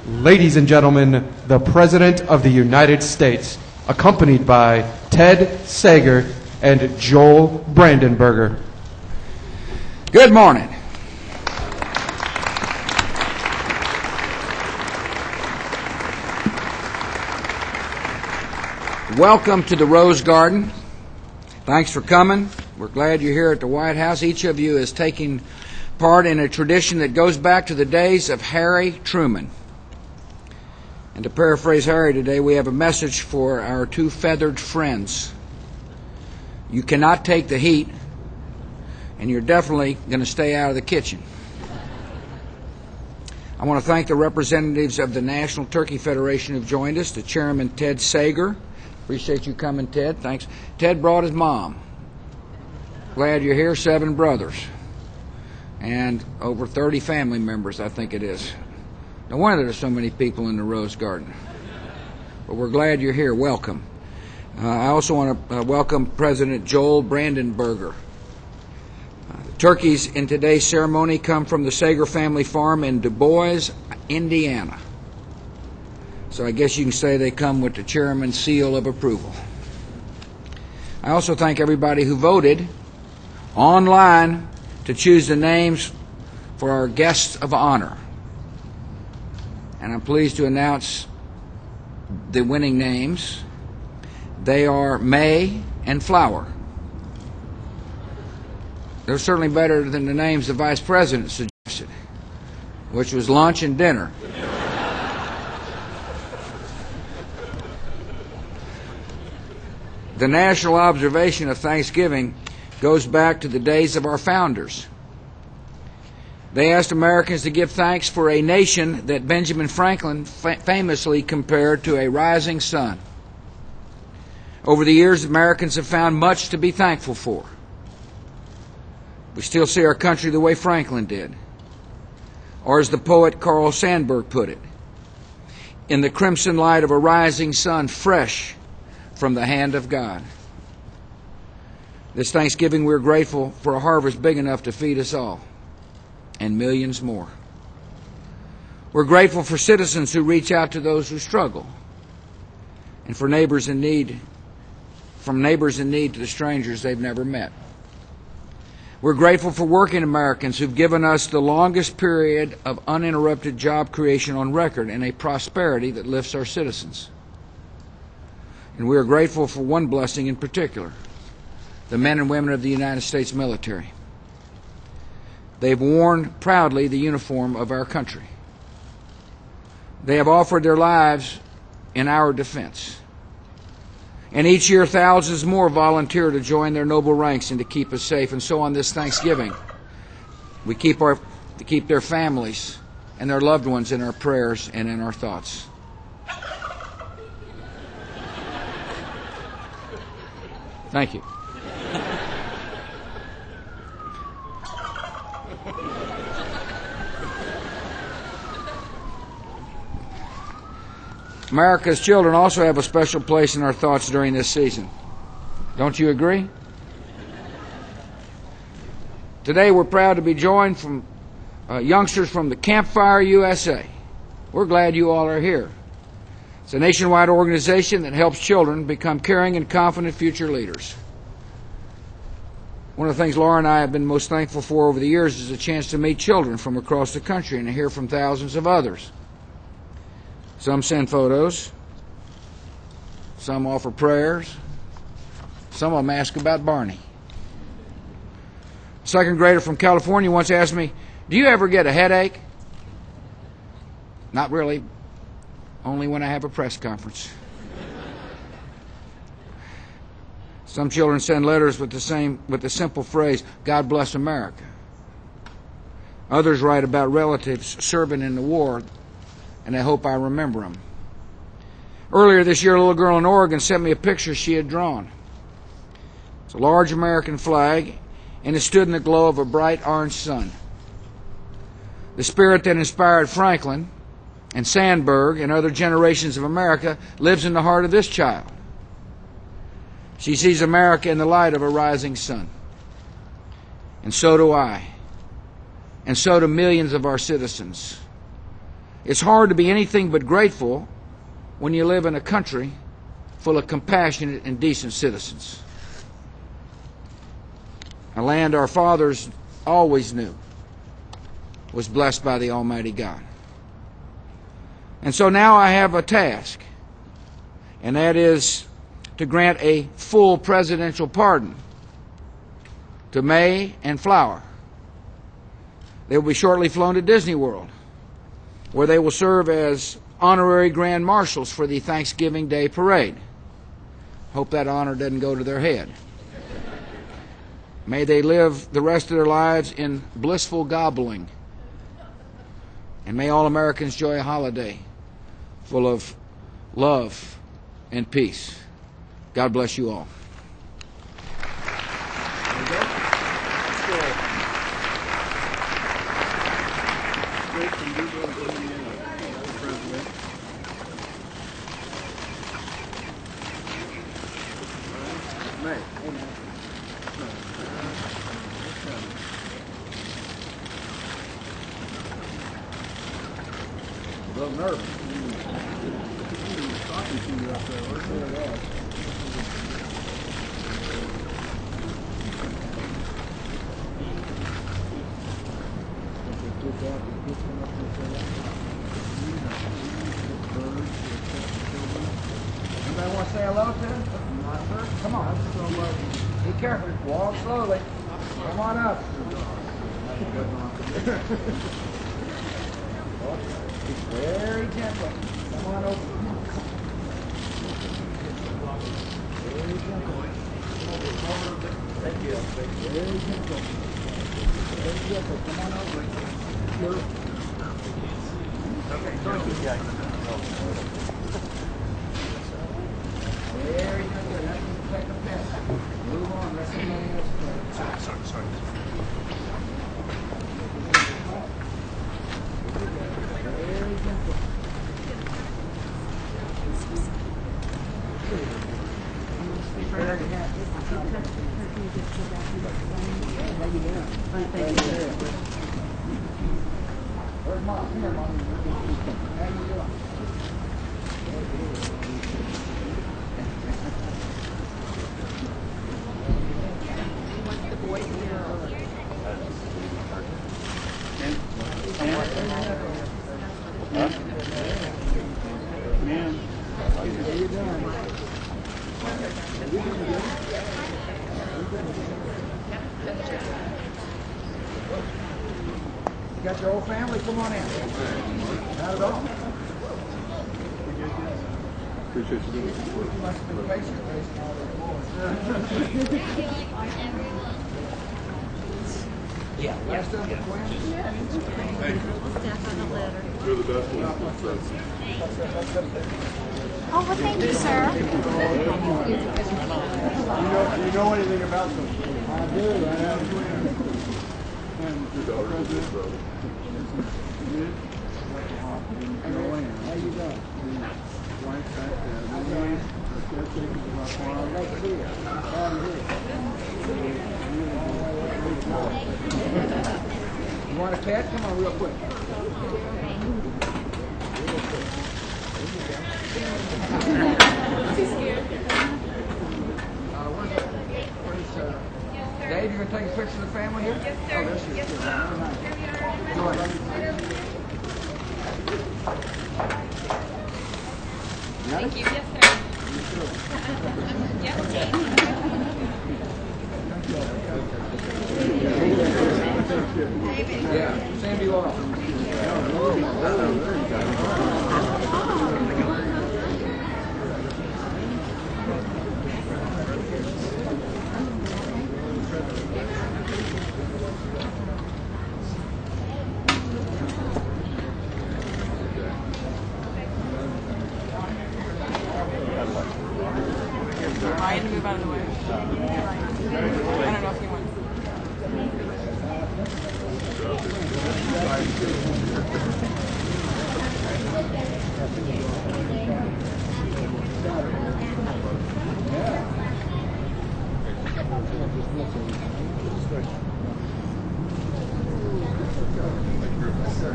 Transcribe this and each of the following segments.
Ladies and gentlemen, the President of the United States, accompanied by Ted Sager and Joel Brandenberger. Good morning. Welcome to the Rose Garden. Thanks for coming. We're glad you're here at the White House. Each of you is taking part in a tradition that goes back to the days of Harry Truman. And to paraphrase Harry today, we have a message for our two feathered friends. You cannot take the heat, and you're definitely going to stay out of the kitchen. I want to thank the representatives of the National Turkey Federation who've joined us, the chairman, Ted Sager. Appreciate you coming, Ted. Thanks. Ted brought his mom. Glad you're here. 7 brothers. And over 30 family members, I think it is. No wonder there's so many people in the Rose Garden. But we're glad you're here. Welcome. I also want to welcome President Joel Brandenberger. The turkeys in today's ceremony come from the Sager family farm in Du Bois, Indiana. So I guess you can say they come with the chairman's seal of approval. I also thank everybody who voted online to choose the names for our guests of honor. And I'm pleased to announce the winning names. They are May and Flower. They're certainly better than the names the Vice President suggested, which was lunch and dinner. The national observation of Thanksgiving goes back to the days of our founders. They asked Americans to give thanks for a nation that Benjamin Franklin famously compared to a rising sun. Over the years, Americans have found much to be thankful for. We still see our country the way Franklin did. Or as the poet Carl Sandburg put it, in the crimson light of a rising sun, fresh from the hand of God. This Thanksgiving, we're grateful for a harvest big enough to feed us all, and millions more. We're grateful for citizens who reach out to those who struggle, and for neighbors in need, from neighbors in need to the strangers they've never met. We're grateful for working Americans who've given us the longest period of uninterrupted job creation on record and a prosperity that lifts our citizens. And we are grateful for one blessing in particular, the men and women of the United States military. They've worn proudly the uniform of our country. They have offered their lives in our defense. And each year thousands more volunteer to join their noble ranks and to keep us safe. And so on this Thanksgiving, we keep their families and their loved ones in our prayers and in our thoughts. Thank you. America's children also have a special place in our thoughts during this season. Don't you agree? Today we're proud to be joined from youngsters from the Campfire USA. We're glad you all are here. It's a nationwide organization that helps children become caring and confident future leaders. One of the things Laura and I have been most thankful for over the years is a chance to meet children from across the country and to hear from thousands of others. Some send photos, some offer prayers, some of them ask about Barney. A second grader from California once asked me, "Do you ever get a headache?" Not really, only when I have a press conference. Some children send letters with the simple phrase, "God bless America." Others write about relatives serving in the war, and I hope I remember them. Earlier this year, a little girl in Oregon sent me a picture she had drawn. It's a large American flag, and it stood in the glow of a bright orange sun. The spirit that inspired Franklin and Sandburg and other generations of America lives in the heart of this child. She sees America in the light of a rising sun. And so do I. And so do millions of our citizens. It's hard to be anything but grateful when you live in a country full of compassionate and decent citizens. A land our fathers always knew was blessed by the Almighty God. And so now I have a task, and that is to grant a full presidential pardon to May and Flower. They will be shortly flown to Disney World, where they will serve as honorary grand marshals for the Thanksgiving Day parade. Hope that honor doesn't go to their head. May they live the rest of their lives in blissful gobbling. And may all Americans enjoy a holiday full of love and peace. God bless you all. A little nervous. Talking to you up there. Anybody want to say hello to him? Come on. Be careful. Walk slowly. Come on up. Very gentle. Come on over. Very gentle. Thank you. Very gentle. Very gentle. Come on over. Okay, thank you, Jack. Very gentle. That's the second pass. Move on. Let somebody else go. Sorry. Very gentle. Where's Mom? Come here, Mom. How you doing? The boys here. Man, how you doing? You got your whole family? Come on in. Not at all. Appreciate you doing it. You must have been patient raising all those boys. Yeah. Last of the twins? Thank you. Staff on the letter. You're the best one. Oh, well, thank you, sir. You know anything about them? I do. I have. Your daughter is his brother. How you doing? Wife back there. Caretakers of our farm. Nice to see you. How are you? You want a cat? Come on real quick. Dave, you going to take a picture of the family here? Yes, sir. Oh, there she is. Yes, nice. Go ahead. Thank you. Yes, sir. Yeah, Sandy Law. Ryan, move out of the way. I don't know if he wants.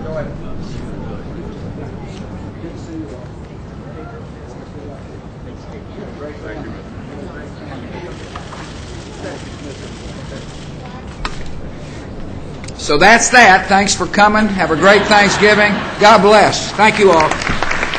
Go ahead. So that's that. Thanks for coming. Have a great Thanksgiving. God bless. Thank you all.